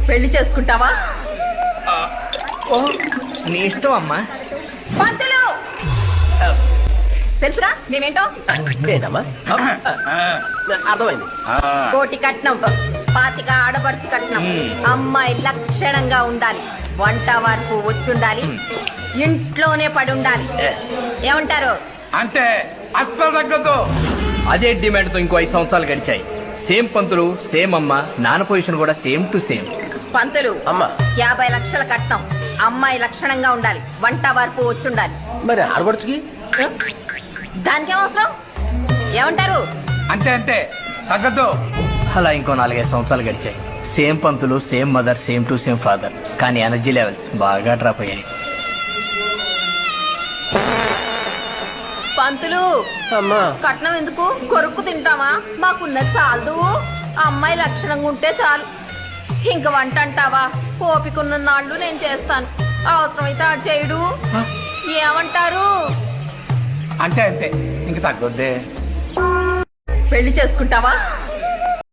పెళ్లి చేసుకుంటావా? నీ ఇష్టం అమ్మా. పంతులు తెలుసురా మేమేంటో? అర్థమైంది. కోటి కట్నం, 25 ఆడపడుచు కట్నం. అమ్మాయి లక్షణంగా ఉండాలి, వంట వరకు వచ్చుండాలి, ఇంట్లోనే పడి ఉండాలి. ఏమంటారు? అంటే అస్సలు తగ్గదు. అదే డిమాండ్ తో ఇంకో 5 సంవత్సరాలు గడిచాయి. సేమ్ పంతులు, సేమ్ అమ్మ, నాన్న పొజిషన్ కూడా సేమ్ టు సేమ్. పంతులు అమ్మా 50 లక్షల కట్నం, అమ్మాయి లక్షణంగా ఉండాలి, వంట వరకు వచ్చుండాలి. మరి ఆడబడుచుకి దానికేం అవసరం? ఏమంటారు? అంటే అంటే తగ్గదు. అలా ఇంకో 4-5 సంవత్సరాలు గడిచాయి. Same Pantulu, same mother, same to same father. కానీ ఎనర్జీ లెవెల్స్ బాగా డ్రాప్ అయ్యాయి. పంతులు అమ్మా కట్నం ఎందుకు? కొరుక్కు తింటామా? మాకున్నది చాలదు, అమ్మాయి లక్షణంగా ఉంటే చాలు. ఇంక వంట అంటావా? ఓపికన్న నాళ్ళు నేను చేస్తాను, అవసరమైతే ఆడు చేయడు. ఏమంటారు? అంటే అంతే ఇంక తగ్గొద్దే. పెళ్లి చేసుకుంటావా?